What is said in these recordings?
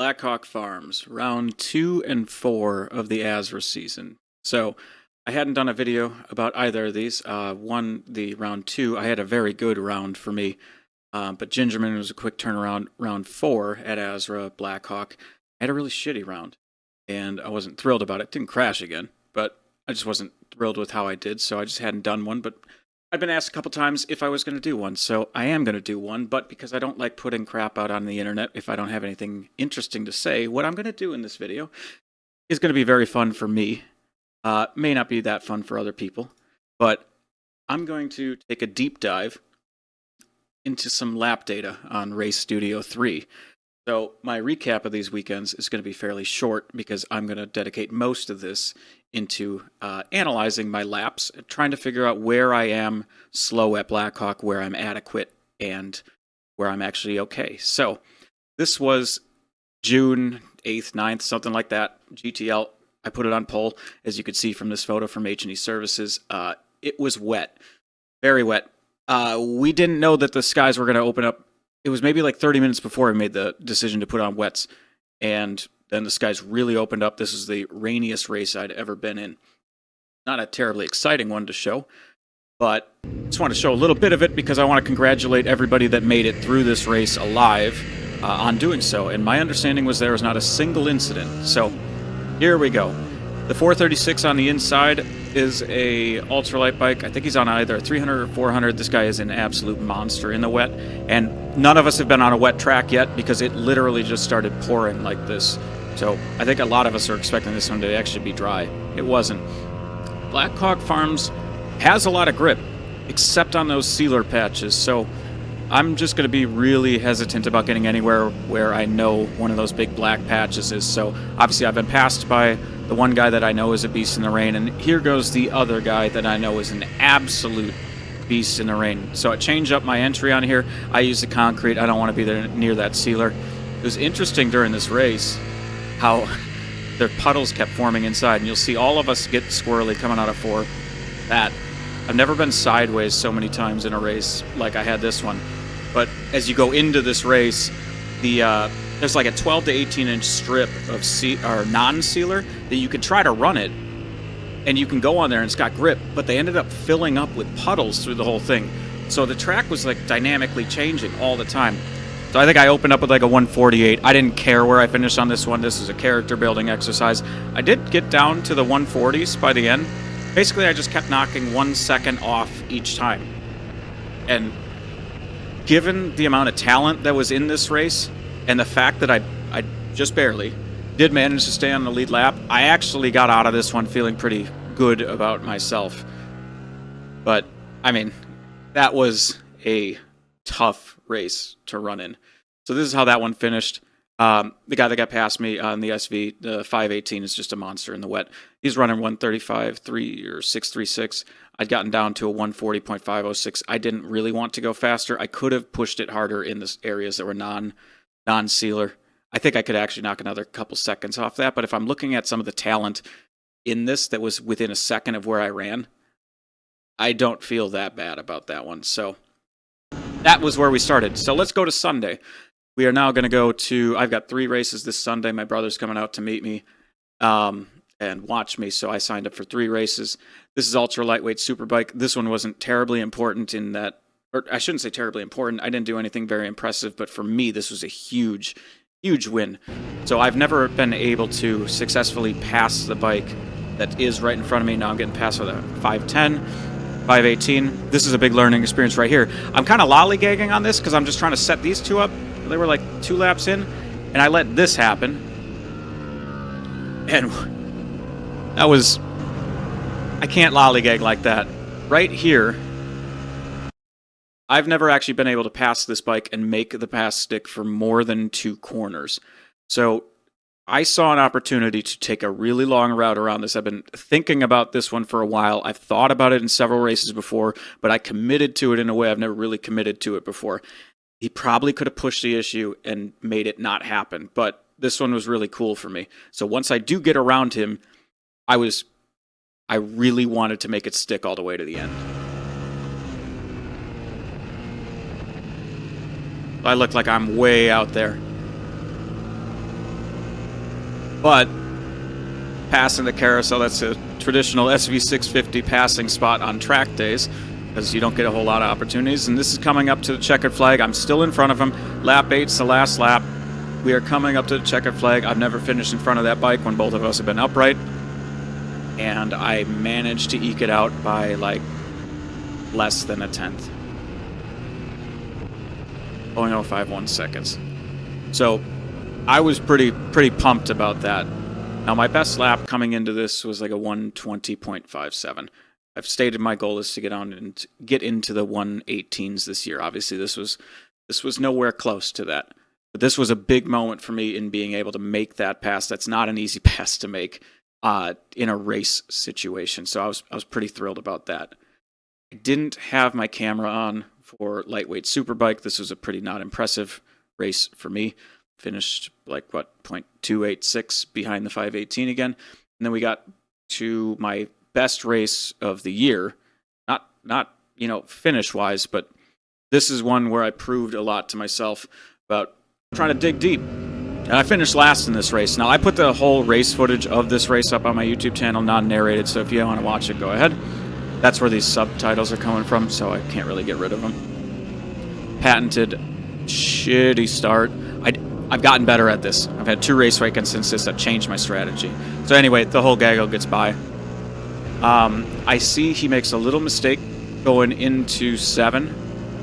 Blackhawk Farms, round 2 and 4 of the ASRA season. So, I hadn't done a video about either of these. The round 2, I had a very good round for me, but Gingerman was a quick turnaround. Round 4 at ASRA, Blackhawk, I had a really shitty round, and I wasn't thrilled about it. Didn't crash again, but I just wasn't thrilled with how I did, so I just hadn't done one, but I've been asked a couple times if I was going to do one, so I am going to do one, but because I don't like putting crap out on the internet if I don't have anything interesting to say, what I'm going to do in this video is going to be very fun for me. May not be that fun for other people, but I'm going to take a deep dive into some lap data on Race Studio 3. So my recap of these weekends is going to be fairly short because I'm going to dedicate most of this into analyzing my laps, trying to figure out where I am slow at Blackhawk, where I'm adequate, and where I'm actually okay. So this was June 8th, 9th, something like that, GTL. I put it on pole, as you could see from this photo from H&E Services. It was wet, very wet. We didn't know that the skies were going to open up. It was maybe like 30 minutes before we made the decision to put on wets, and then the skies really opened up. This is the rainiest race I'd ever been in. Not a terribly exciting one to show, but I just want to show a little bit of it because I want to congratulate everybody that made it through this race alive on doing so. And my understanding was there was not a single incident. So here we go. The 436 on the inside is a ultralight bike. I think he's on either a 300 or 400. This guy is an absolute monster in the wet. And none of us have been on a wet track yet because it literally just started pouring like this. So I think a lot of us are expecting this one to actually be dry. It wasn't. Blackhawk Farms has a lot of grip, except on those sealer patches. So I'm just going to be really hesitant about getting anywhere where I know one of those big black patches is. So obviously I've been passed by the one guy that I know is a beast in the rain, and here goes the other guy that I know is an absolute beast in the rain. So I changed up my entry on here. I use the concrete. I don't want to be there near that sealer. It was interesting during this race how their puddles kept forming inside, and you'll see all of us get squirrely coming out of 4. I've never been sideways so many times in a race like I had this one. But as you go into this race, there's like a 12 to 18 inch strip of non-sealer that you can try to run it, and you can go on there and it's got grip, but they ended up filling up with puddles through the whole thing. So the track was like dynamically changing all the time. So I think I opened up with like a 148. I didn't care where I finished on this one. This is a character building exercise. I did get down to the 140s by the end. Basically, I just kept knocking 1 second off each time. And given the amount of talent that was in this race, and the fact that I just barely did manage to stay on the lead lap, I actually got out of this one feeling pretty good about myself. But, I mean, that was a tough race to run in. So this is how that one finished. The guy that got past me on the SV, the 518, is just a monster in the wet. He's running 135.3 or 636. I'd gotten down to a 140.506. I didn't really want to go faster. I could have pushed it harder in the areas that were non-sealer. I think I could actually knock another couple seconds off that, but if I'm looking at some of the talent in this that was within a second of where I ran, I don't feel that bad about that one. So that was where we started. So let's go to Sunday. We are now going to go to, I've got 3 races this Sunday. My brother's coming out to meet me and watch me, so I signed up for 3 races. This is ultra lightweight superbike. This one wasn't terribly important in that, or I shouldn't say terribly important. I didn't do anything very impressive, but for me, this was a huge win. So I've never been able to successfully pass the bike that is right in front of me. Now I'm getting past with a 510, 518. This is a big learning experience right here. I'm kind of lollygagging on this because I'm just trying to set these 2 up. They were like 2 laps in, and I let this happen. And that was, I can't lollygag like that. Right here, I've never actually been able to pass this bike and make the pass stick for more than 2 corners. So I saw an opportunity to take a really long route around this. I've been thinking about this one for a while. I've thought about it in several races before, but I committed to it in a way I've never really committed to it before. He probably could have pushed the issue and made it not happen, but this one was really cool for me. So once I do get around him, I really wanted to make it stick all the way to the end. I look like I'm way out there. But passing the carousel, that's a traditional SV650 passing spot on track days, because you don't get a whole lot of opportunities. And this is coming up to the checkered flag. I'm still in front of him. Lap 8's the last lap. We are coming up to the checkered flag. I've never finished in front of that bike when both of us have been upright. And I managed to eke it out by like less than a tenth. 0.051 seconds. So I was pretty pumped about that. Now my best lap coming into this was like a 120.57. I've stated my goal is to get on and get into the 118s this year. Obviously this was nowhere close to that. But this was a big moment for me in being able to make that pass. That's not an easy pass to make in a race situation. So I was pretty thrilled about that. I didn't have my camera on for lightweight superbike. This was a pretty not impressive race for me. Finished like what, 0.286 behind the 518 again. And then we got to my best race of the year. Not finish wise, but this is one where I proved a lot to myself about trying to dig deep. And I finished last in this race. Now, I put the whole race footage of this race up on my YouTube channel, non-narrated, so if you want to watch it, go ahead. That's where these subtitles are coming from, so I can't really get rid of them. Patented shitty start. I've gotten better at this. I've had 2 race weekends since this. I've changed my strategy. So anyway, the whole gaggle gets by. I see he makes a little mistake going into 7,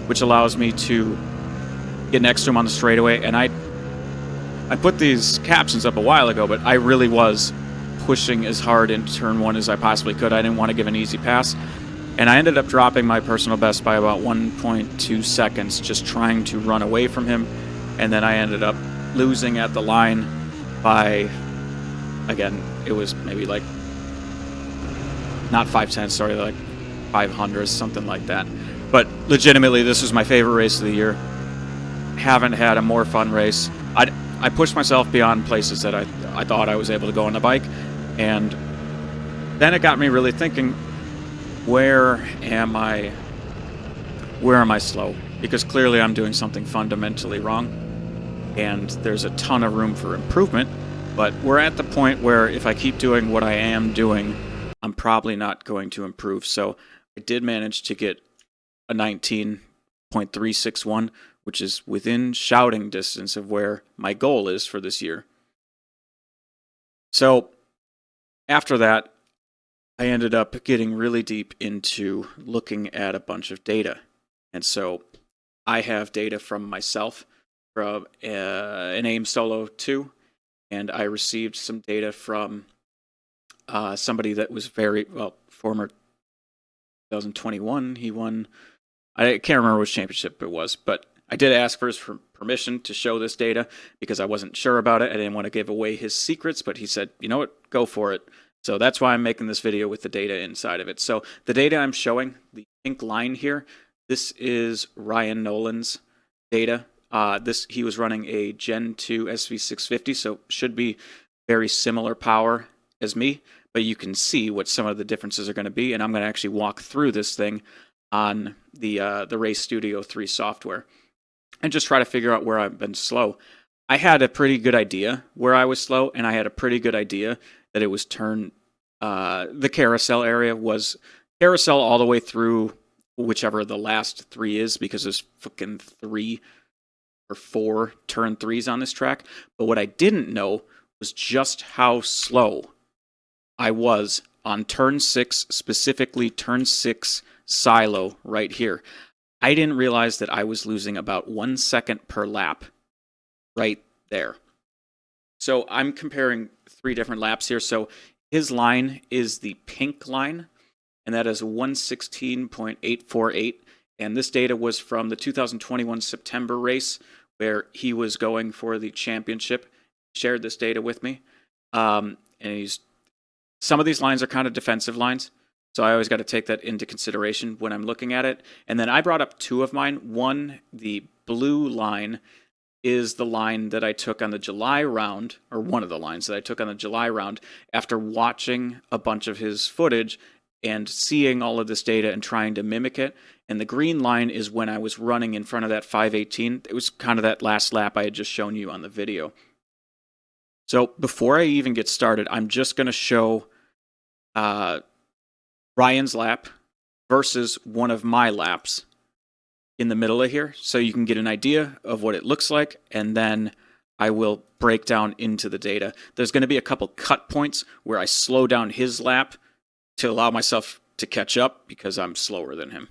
which allows me to get next to him on the straightaway, and I put these captions up a while ago, but I really was pushing as hard into turn 1 as I possibly could. I didn't want to give an easy pass, and I ended up dropping my personal best by about 1.2 seconds just trying to run away from him, and then I ended up losing at the line by, again, it was maybe like, not 5/10, sorry, like 500, something like that. But legitimately, this was my favorite race of the year. Haven't had a more fun race. I pushed myself beyond places that I thought I was able to go on the bike, and then it got me really thinking, where am I slow? Because clearly I'm doing something fundamentally wrong, and there's a ton of room for improvement, but we're at the point where if I keep doing what I am doing, I'm probably not going to improve. So I did manage to get a 19.361, which is within shouting distance of where my goal is for this year. So after that, I ended up getting really deep into looking at a bunch of data. And so I have data from myself from an AIM Solo 2, and I received some data from somebody that was former 2021. He won, I can't remember which championship it was, but I did ask for his permission to show this data because I wasn't sure about it. I didn't want to give away his secrets, but he said, you know what, go for it. So that's why I'm making this video with the data inside of it. So the data I'm showing, the pink line here, this is Ryan Nolan's data. He was running a Gen 2 SV650, so should be very similar power as me, but you can see what some of the differences are going to be, and I'm going to actually walk through this thing on the Race Studio 3 software and just try to figure out where I've been slow. I had a pretty good idea where I was slow, and I had a pretty good idea that it was the carousel area was carousel all the way through whichever the last 3 is, because there's fucking 3 or 4 turn 3s on this track. But what I didn't know was just how slow I was on turn 6, specifically turn 6 silo right here. I didn't realize that I was losing about 1 second per lap right there. So I'm comparing 3 different laps here. So his line is the pink line, and that is 116.848. And this data was from the 2021 September race where he was going for the championship. He shared this data with me. And some of these lines are kind of defensive lines, so I always got to take that into consideration when I'm looking at it. And then I brought up 2 of mine. One, the blue line, is the line that I took on the July round, or one of the lines that I took on the July round after watching a bunch of his footage and seeing all of this data and trying to mimic it. And the green line is when I was running in front of that 518. It was kind of that last lap I had just shown you on the video. So before I even get started, I'm just going to show uh, Ryan's lap versus one of my laps in the middle of here, so you can get an idea of what it looks like, and then I will break down into the data. There's going to be a couple cut points where I slow down his lap to allow myself to catch up because I'm slower than him.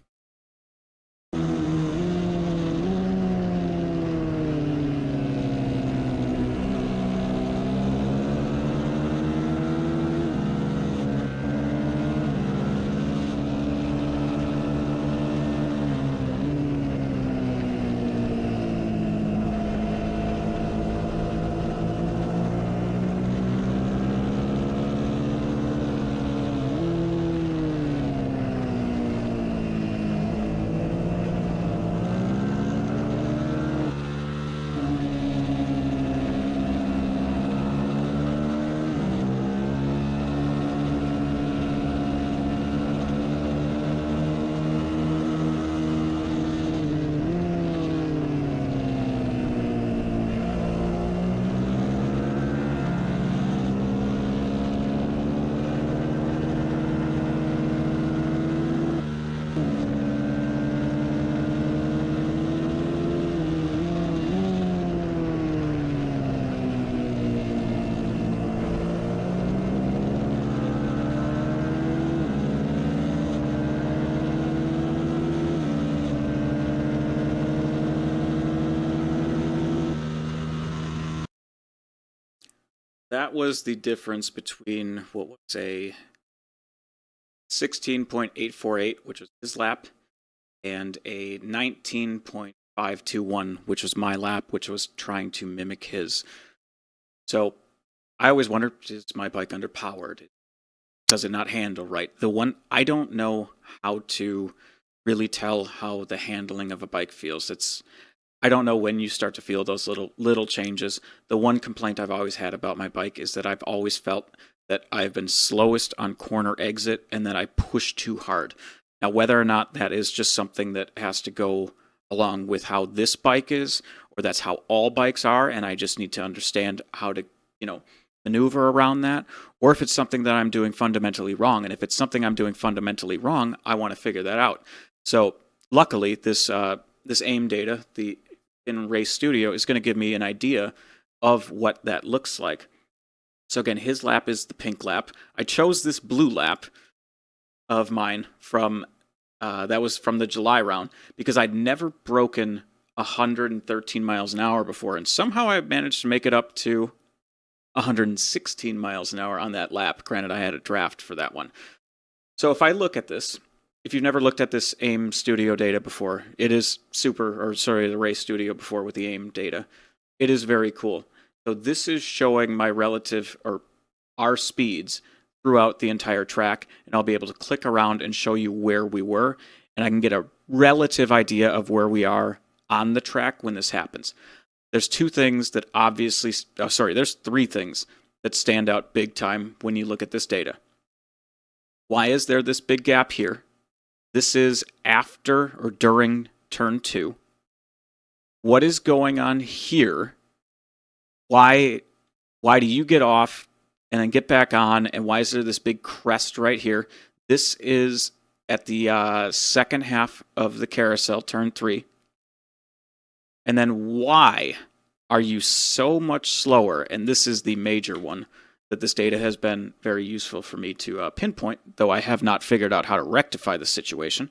That was the difference between what was a 16.848, which was his lap, and a 19.521, which was my lap, which was trying to mimic his. So I always wonder, is my bike underpowered? Does it not handle right? The one, I don't know how to really tell how the handling of a bike feels. I don't know when you start to feel those little changes. The one complaint I've always had about my bike is that I've always felt that I've been slowest on corner exit and that I push too hard. Now, whether or not that is just something that has to go along with how this bike is, or that's how all bikes are, and I just need to understand how to, maneuver around that, or if it's something that I'm doing fundamentally wrong. And if it's something I'm doing fundamentally wrong, I want to figure that out. So luckily, this aim data, the in Race Studio, is going to give me an idea of what that looks like. So again, his lap is the pink lap. I chose this blue lap of mine from that was from the July round because I'd never broken 113 miles an hour before, and somehow I managed to make it up to 116 miles an hour on that lap. Granted, I had a draft for that one. So if I look at this, if you've never looked at this AIM Studio data before, it is the Race Studio before with the AIM data. It is very cool. So this is showing my relative, or our speeds throughout the entire track, and I'll be able to click around and show you where we were, and I can get a relative idea of where we are on the track when this happens. There's there's 3 things that stand out big time when you look at this data. Why is there this big gap here? This is after or during turn 2. What is going on here? Why do you get off and then get back on? And why is there this big crest right here? This is at the second half of the carousel, turn 3. And then why are you so much slower? And this is the major one that this data has been very useful for me to pinpoint, though I have not figured out how to rectify the situation.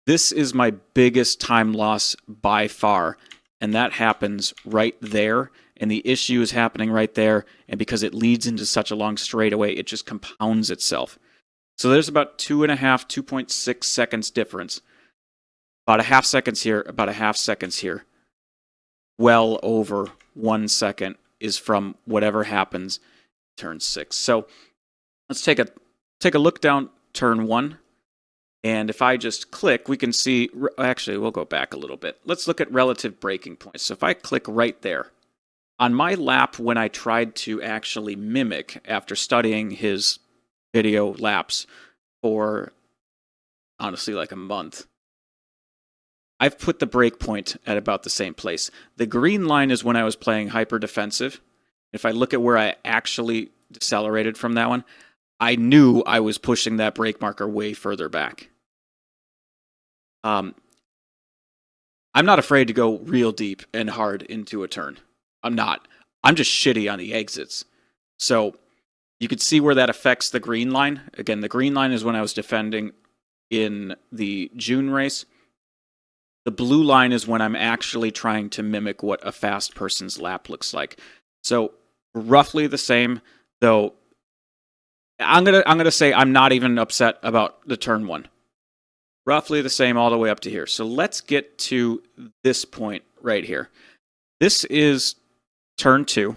This is my biggest time loss by far, and that happens right there, and the issue is happening right there, and because it leads into such a long straightaway, it just compounds itself. So there's about 2.6 seconds difference. About a half seconds here. Well over 1 second is from whatever happens turn 6. So let's take a look down turn 1. And if I just click, we can see, actually, we'll go back a little bit. Let's look at relative braking points. So if I click right there, on my lap when I tried to actually mimic after studying his video laps for, honestly, like a month, I've put the break point at about the same place. The green line is when I was playing hyper defensive, If I look at where I actually decelerated from that one, I knew I was pushing that brake marker way further back. I'm not afraid to go real deep and hard into a turn. I'm not. I'm just shitty on the exits. So you could see where that affects the green line. Again, the green line is when I was defending in the June race. The blue line is when I'm actually trying to mimic what a fast person's lap looks like. So roughly the same, though. I'm gonna say I'm not even upset about the turn one. Roughly the same all the way up to here. So let's get to this point right here. This is turn 2.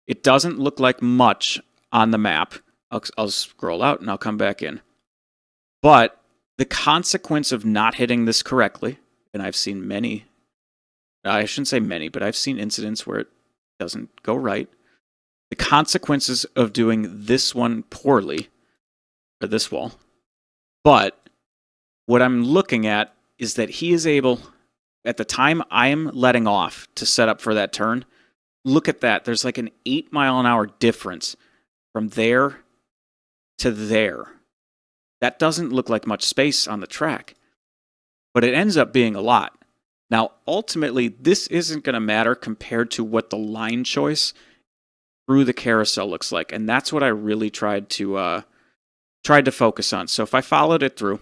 It doesn't look like much on the map. I'll scroll out and I'll come back in. But the consequence of not hitting this correctly, and I've seen many, I shouldn't say many, but I've seen incidents where it doesn't go right. The consequences of doing this one poorly, or this wall, but what I'm looking at is that he is able, at the time I'm letting off to set up for that turn, look at that. There's like an 8-mile-an-hour difference from there to there. That doesn't look like much space on the track, but it ends up being a lot. Now, ultimately, this isn't going to matter compared to what the line choice through the carousel looks like, and that's what I really tried to focus on. So if I followed it through,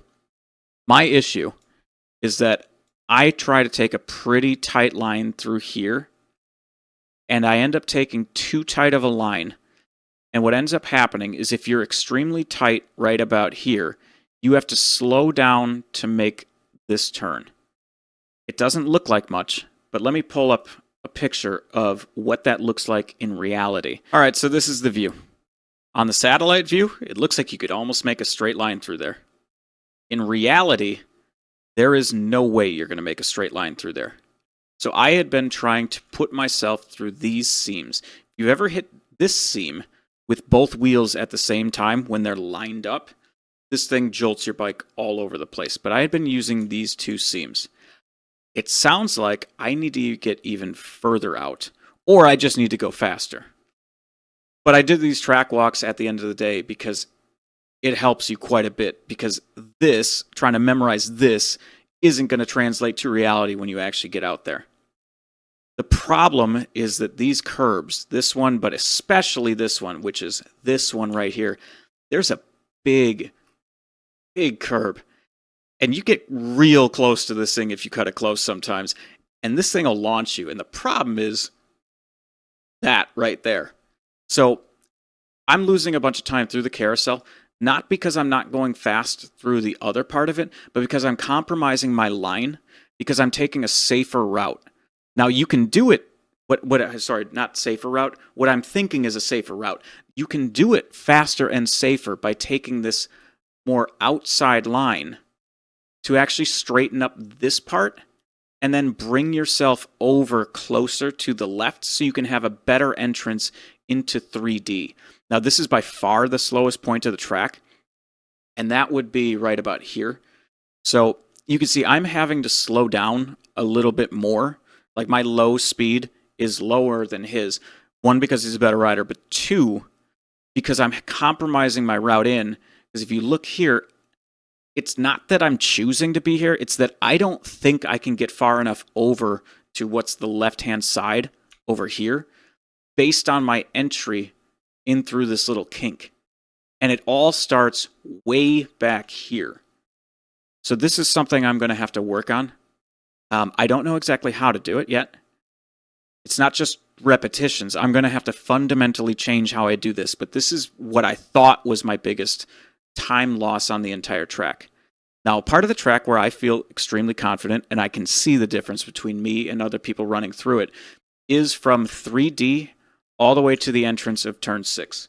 my issue is that I try to take a pretty tight line through here, and I end up taking too tight of a line. And what ends up happening is if you're extremely tight right about here, you have to slow down to make this turn. It doesn't look like much, but let me pull up a picture of what that looks like in reality. All right, so this is the view. On the satellite view, it looks like you could almost make a straight line through there. In reality, there is no way you're going to make a straight line through there. So I had been trying to put myself through these seams. If you ever hit this seam with both wheels at the same time when they're lined up, this thing jolts your bike all over the place. But I had been using these two seams. It sounds like I need to get even further out, or I just need to go faster. But I did these track walks at the end of the day because it helps you quite a bit, because this, trying to memorize this, isn't going to translate to reality when you actually get out there. The problem is that these curbs, this one, but especially this one, which is this one right here, there's a big, big curb. And you get real close to this thing if you cut it close sometimes. And this thing will launch you. And the problem is that right there. So I'm losing a bunch of time through the carousel, not because I'm not going fast through the other part of it, but because I'm compromising my line, because I'm taking a safer route. Now, you can do it, not safer route. What I'm thinking is a safer route. You can do it faster and safer by taking this more outside line to actually straighten up this part and then bring yourself over closer to the left so you can have a better entrance into 3D. Now, this is by far the slowest point of the track, and that would be right about here. So you can see I'm having to slow down a little bit more. Like, my low speed is lower than his. One, because he's a better rider, but two, because I'm compromising my route in. Because if you look here, it's not that I'm choosing to be here, it's that I don't think I can get far enough over to what's the left-hand side over here based on my entry in through this little kink. And it all starts way back here. So this is something I'm going to have to work on. I don't know exactly how to do it yet. It's not just repetitions. I'm going to have to fundamentally change how I do this. But this is what I thought was my biggest time loss on the entire track. Now, part of the track where I feel extremely confident, and I can see the difference between me and other people running through it, is from 3D all the way to the entrance of turn 6.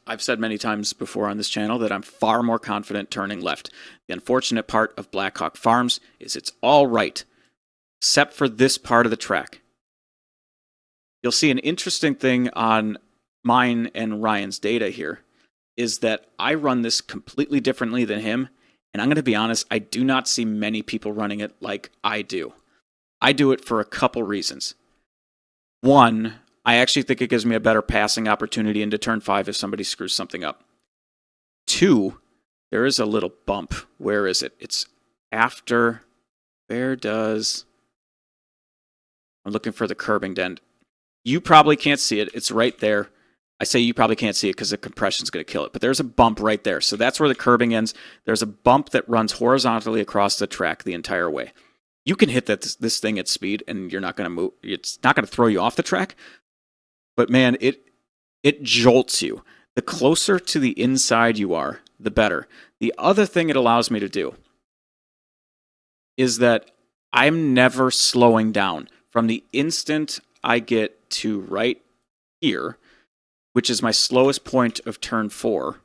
I've said many times before on this channel that I'm far more confident turning left. The unfortunate part of Blackhawk Farms is it's all right, except for this part of the track. You'll see an interesting thing on mine and Ryan's data here is that I run this completely differently than him, and I'm going to be honest, I do not see many people running it like I do. I do it for a couple reasons. One, I actually think it gives me a better passing opportunity into turn 5 if somebody screws something up. 2, there is a little bump. Where is it? It's after... Where does... I'm looking for the curbing to end. You probably can't see it. It's right there. I say you probably can't see it because the compression's going to kill it. But there's a bump right there. So that's where the curbing ends. There's a bump that runs horizontally across the track the entire way. You can hit this thing at speed and you're not going to move. It's not going to throw you off the track. But man, it jolts you. The closer to the inside you are, the better. The other thing it allows me to do is that I'm never slowing down. From the instant I get to right here, which is my slowest point of turn 4,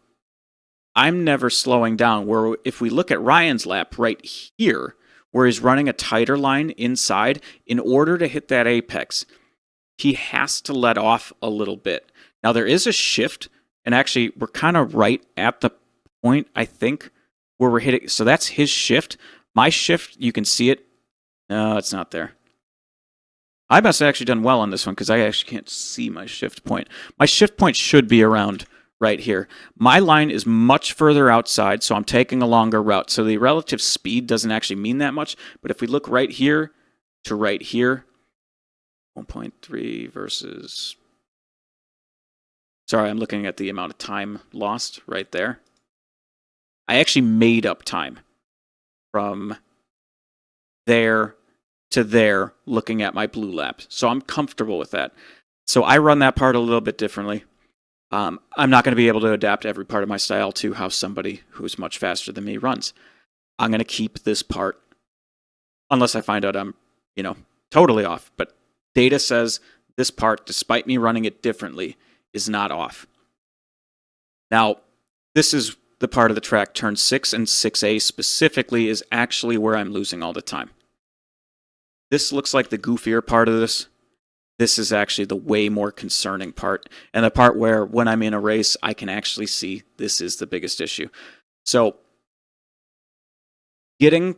I'm never slowing down. Where if we look at Ryan's lap right here, where he's running a tighter line inside, in order to hit that apex, he has to let off a little bit. Now there is a shift, and actually we're kind of right at the point, I think, where we're hitting. So that's his shift. My shift, you can see it. No, it's not there. I must have actually done well on this one because I actually can't see my shift point. My shift point should be around right here. My line is much further outside, so I'm taking a longer route. So the relative speed doesn't actually mean that much. But if we look right here to right here, 1.3 versus... Sorry, I'm looking at the amount of time lost right there. I actually made up time from there to there looking at my blue lap. So I'm comfortable with that. So I run that part a little bit differently. I'm not going to be able to adapt every part of my style to how somebody who's much faster than me runs. I'm going to keep this part unless I find out I'm, totally off. But data says this part, despite me running it differently, is not off. Now, this is the part of the track, turn 6 and 6A specifically, is actually where I'm losing all the time. This looks like the goofier part of this. This is actually the way more concerning part, and the part where when I'm in a race, I can actually see this is the biggest issue. So, getting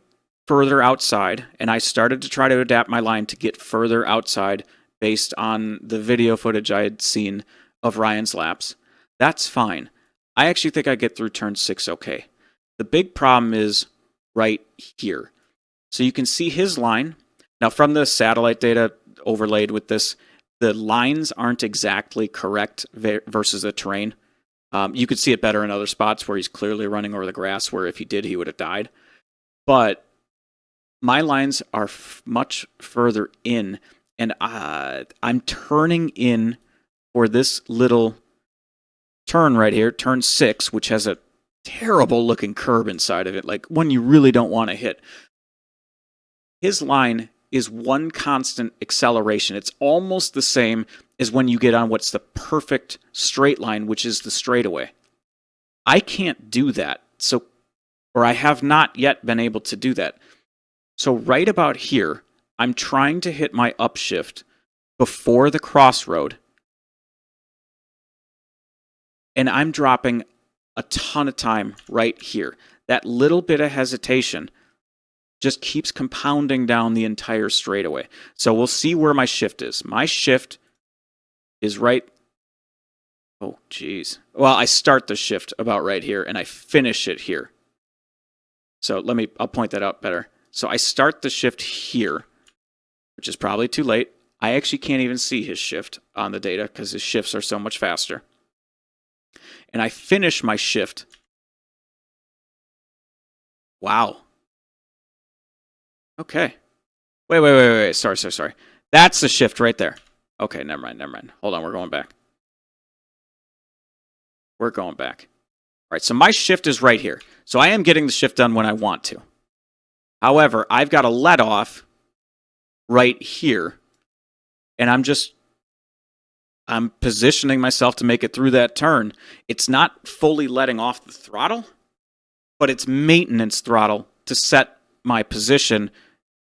further outside, and I started to try to adapt my line to get further outside based on the video footage I had seen of Ryan's laps. That's fine. I actually think I get through turn 6 okay. The big problem is right here. So you can see his line. Now, from the satellite data overlaid with this, the lines aren't exactly correct versus the terrain. You could see it better in other spots where he's clearly running over the grass, where if he did, he would have died. But my lines are much further in, and I'm turning in for this little turn right here, turn 6, which has a terrible looking curb inside of it, like one you really don't want to hit. His line is one constant acceleration. It's almost the same as when you get on what's the perfect straight line, which is the straightaway. I can't do that, or I have not yet been able to do that. So right about here, I'm trying to hit my upshift before the crossroad, and I'm dropping a ton of time right here. That little bit of hesitation just keeps compounding down the entire straightaway. So we'll see where my shift is. My shift is right... Oh, geez. Well, I start the shift about right here, and I finish it here. So I'll point that out better. So I start the shift here, which is probably too late. I actually can't even see his shift on the data because his shifts are so much faster. And I finish my shift. Wow. Okay. Wait. Sorry. That's the shift right there. Okay, never mind. Hold on, we're going back. All right, so my shift is right here. So I am getting the shift done when I want to. However, I've got a let off right here. And I'm positioning myself to make it through that turn. It's not fully letting off the throttle, but it's maintenance throttle to set my position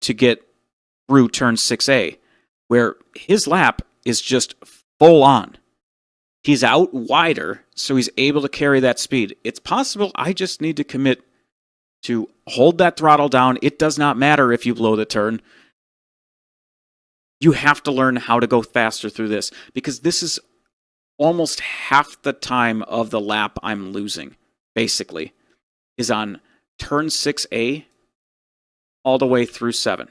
to get through turn 6A, where his lap is just full on. He's out wider, so he's able to carry that speed. It's possible I just need to commit to hold that throttle down. It does not matter if you blow the turn. You have to learn how to go faster through this, because this is almost half the time of the lap I'm losing, basically, is on turn 6A all the way through 7.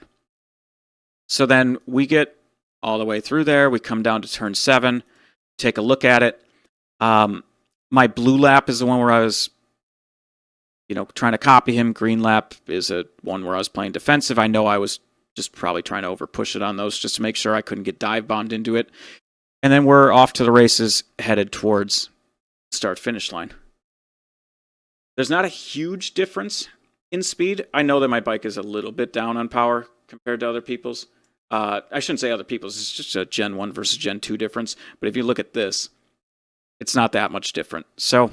So then we get all the way through there. We come down to turn 7, take a look at it. My blue lap is the one where I was, trying to copy him. Green lap is one where I was playing defensive. I know I was just probably trying to overpush it on those just to make sure I couldn't get dive bombed into it. And then we're off to the races, headed towards start-finish line. There's not a huge difference in speed. I know that my bike is a little bit down on power compared to other people's. I shouldn't say other people's. It's just a Gen 1 versus Gen 2 difference. But if you look at this, it's not that much different. So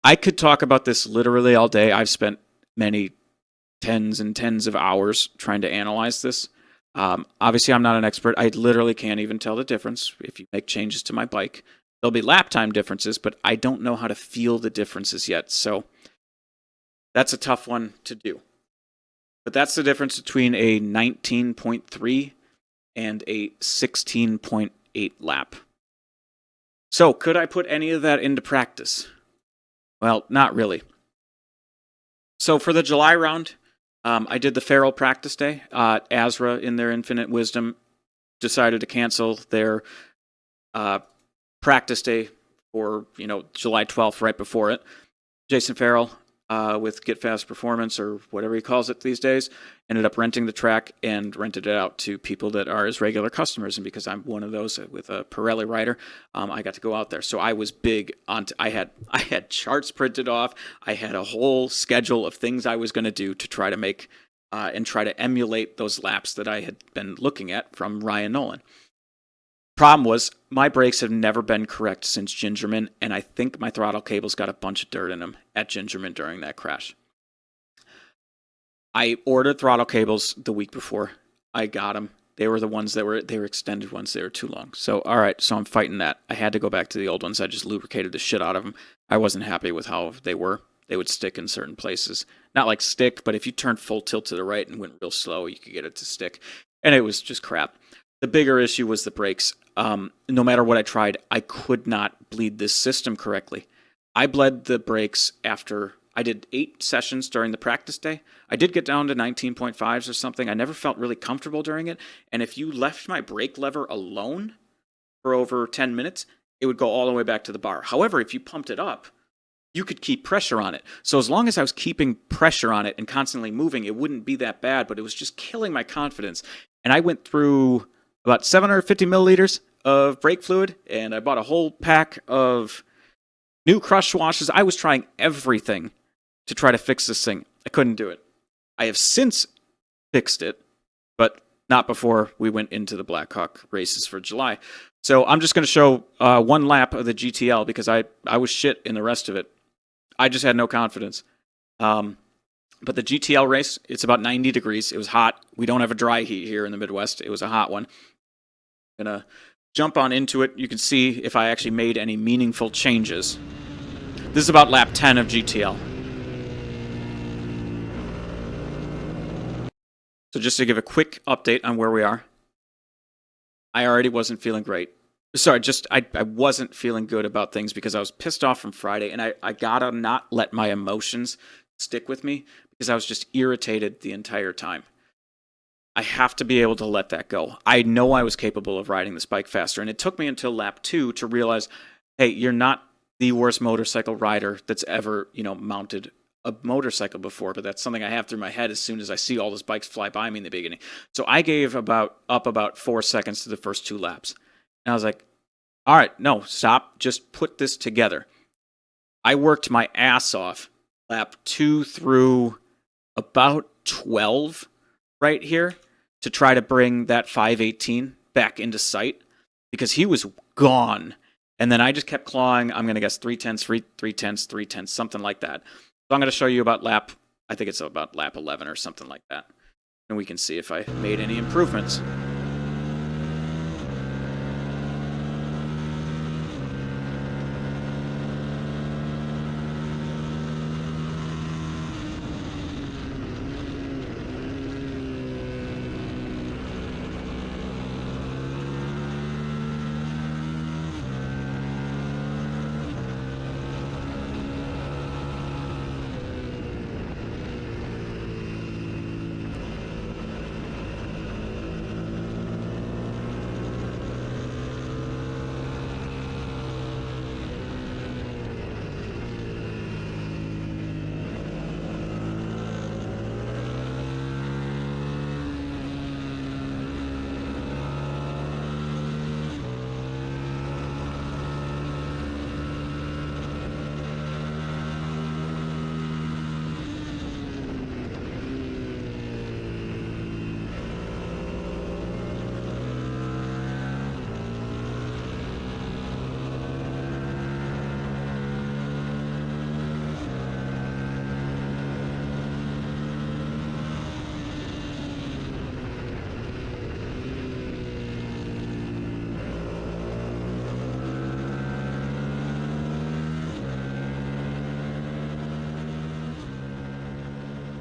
I could talk about this literally all day. I've spent many tens and tens of hours trying to analyze this. Obviously, I'm not an expert. I literally can't even tell the difference if you make changes to my bike. There'll be lap time differences, but I don't know how to feel the differences yet. So that's a tough one to do. But that's the difference between a 19.3 and a 16.8 lap. So could I put any of that into practice? Well, not really. So for the July round, I did the Feral practice day. ASRA, in their infinite wisdom, decided to cancel their practice day for July 12th, right before it. Jason Farrell, with Get Fast Performance, or whatever he calls it these days, ended up renting the track and rented it out to people that are his regular customers. And because I'm one of those with a Pirelli rider, I got to go out there. So I was big on. I had charts printed off. I had a whole schedule of things I was going to do to try to make and try to emulate those laps that I had been looking at from Ryan Nolan. Problem was, my brakes have never been correct since Gingerman, and I think my throttle cables got a bunch of dirt in them at Gingerman during that crash. I ordered throttle cables the week before. I got them. They were the ones they were extended ones. They were too long. So, all right, so I'm fighting that. I had to go back to the old ones. I just lubricated the shit out of them. I wasn't happy with how they were. They would stick in certain places. Not like stick, but if you turned full tilt to the right and went real slow, you could get it to stick. And it was just crap. The bigger issue was the brakes. No matter what I tried, I could not bleed this system correctly. I bled the brakes after I did 8 sessions during the practice day. I did get down to 19.5s or something. I never felt really comfortable during it. And if you left my brake lever alone for over 10 minutes, it would go all the way back to the bar. However, if you pumped it up, you could keep pressure on it. So as long as I was keeping pressure on it and constantly moving, it wouldn't be that bad, but it was just killing my confidence. And I went through about 750 milliliters of brake fluid, and I bought a whole pack of new crush washes. I was trying everything to try to fix this thing. I couldn't do it. I have since fixed it, but not before we went into the Blackhawk races for July. So I'm just going to show one lap of the GTL because I was shit in the rest of it. I just had no confidence. But the GTL race, it's about 90 degrees. It was hot. We don't have a dry heat here in the Midwest. It was a hot one. I'm going to jump on into it. You can see if I actually made any meaningful changes. This is about lap 10 of GTL. So just to give a quick update on where we are. I already wasn't feeling great. Sorry, I wasn't feeling good about things because I was pissed off from Friday, and I gotta not let my emotions stick with me because I was just irritated the entire time. I have to be able to let that go. I know I was capable of riding this bike faster, and it took me until lap 2 to realize, hey, you're not the worst motorcycle rider that's ever, mounted a motorcycle before, but that's something I have through my head as soon as I see all those bikes fly by me in the beginning. So I gave about 4 seconds to the first 2 laps. And I was like, all right, no, stop. Just put this together. I worked my ass off lap 2 through about 12 right here to try to bring that 518 back into sight because he was gone. And then I just kept clawing. I'm going to guess 3/10, something like that. So I'm going to show you about I think it's about lap 11 or something like that. And we can see if I made any improvements.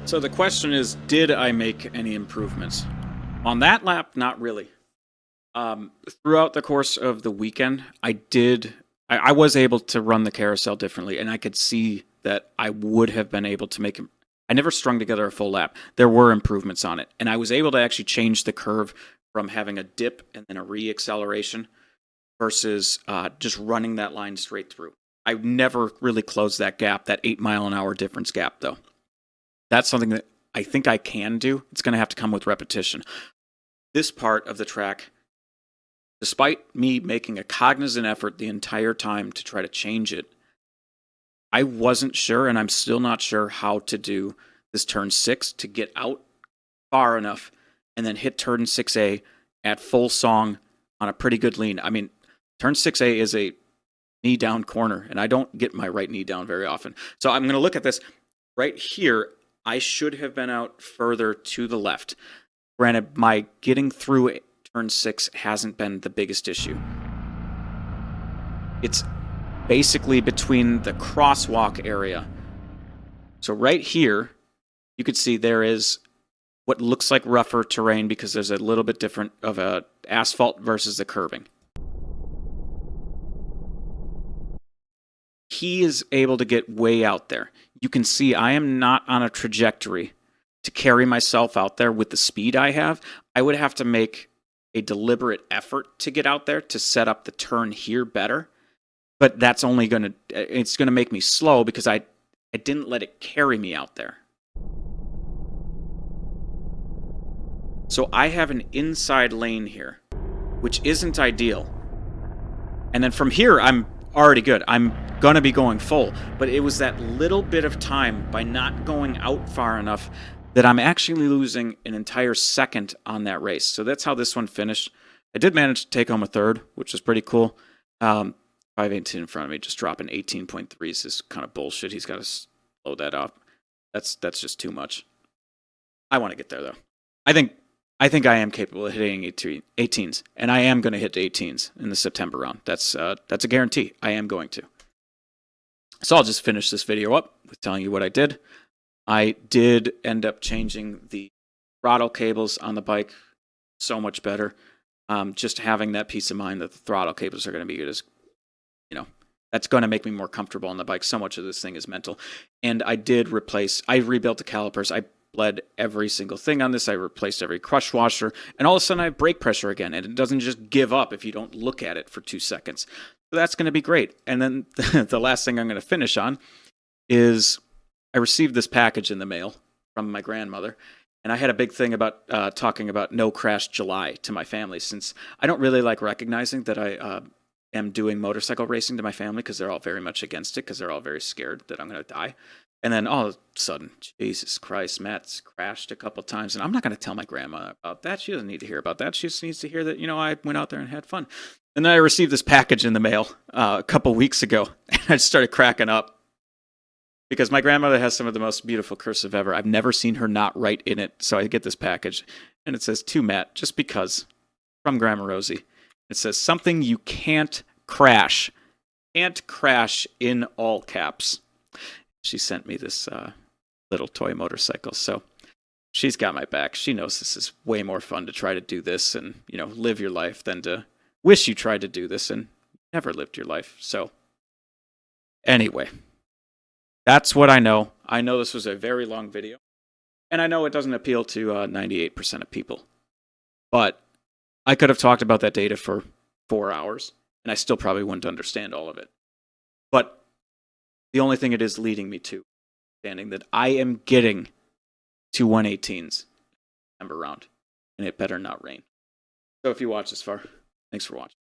So the question is, did I make any improvements? On that lap, not really. Throughout the course of the weekend, I was able to run the carousel differently, and I could see that I would have been able to make. I never strung together a full lap. There were improvements on it, and I was able to actually change the curve from having a dip and then a re-acceleration versus just running that line straight through. I never really closed that gap, that 8 mile an hour difference gap, though. That's something that I think I can do. It's going to have to come with repetition. This part of the track, despite me making a cognizant effort the entire time to try to change it, I wasn't sure, and I'm still not sure how to do this turn 6 to get out far enough and then hit turn 6A at full song on a pretty good lean. I mean, turn 6A is a knee down corner, and I don't get my right knee down very often. So I'm going to look at this right here. I should have been out further to the left. Granted, my getting through turn 6 hasn't been the biggest issue. It's basically between the crosswalk area. So right here, you could see there is what looks like rougher terrain because there's a little bit different of a asphalt versus the curbing. He is able to get way out there. You can see I am not on a trajectory to carry myself out there with the speed I have. I would have to make a deliberate effort to get out there to set up the turn here better. But that's only it's going to make me slow because I didn't let it carry me out there. So I have an inside lane here, which isn't ideal. And then from here, I'm already good. I'm going to be going full. But it was that little bit of time by not going out far enough that I'm actually losing an entire second on that race. So that's how this one finished. I did manage to take home a third, which is pretty cool. 518 in front of me, just dropping 18.3s is kind of bullshit. He's got to slow that up. That's just too much. I want to get there, though. I think I am capable of hitting 18s, and I am going to hit 18s in the September round. That's a guarantee. I am going to. So I'll just finish this video up with telling you what I did. I did end up changing the throttle cables on the bike so much better. Just having that peace of mind that the throttle cables are going to be good is, that's going to make me more comfortable on the bike. So much of this thing is mental. And I rebuilt the calipers. I bled every single thing on this. I replaced every crush washer. And all of a sudden I have brake pressure again. And it doesn't just give up if you don't look at it for 2 seconds. So that's going to be great. And then the last thing I'm going to finish on is I received this package in the mail from my grandmother. And I had a big thing about talking about No Crash July to my family, since I don't really like recognizing that I am doing motorcycle racing to my family, because they're all very much against it, because they're all very scared that I'm going to die. And then all of a sudden, Jesus Christ, Matt's crashed a couple times, and I'm not going to tell my grandma about that. She doesn't need to hear about that. She just needs to hear that, I went out there and had fun. And then I received this package in the mail a couple weeks ago, and I started cracking up. Because my grandmother has some of the most beautiful cursive ever. I've never seen her not write in it. So I get this package, and it says, "To Matt, just because," from Grandma Rosie. It says, "Something you can't crash. Can't crash," in all caps. She sent me this little toy motorcycle. So she's got my back. She knows this is way more fun to try to do this and, live your life than to wish you tried to do this and never lived your life. So anyway. That's what I know. I know this was a very long video, and I know it doesn't appeal to 98% of people. But I could have talked about that data for 4 hours, and I still probably wouldn't understand all of it. But the only thing it is leading me to, understanding that I am getting to 118s September round, and it better not rain. So if you watch this far, thanks for watching.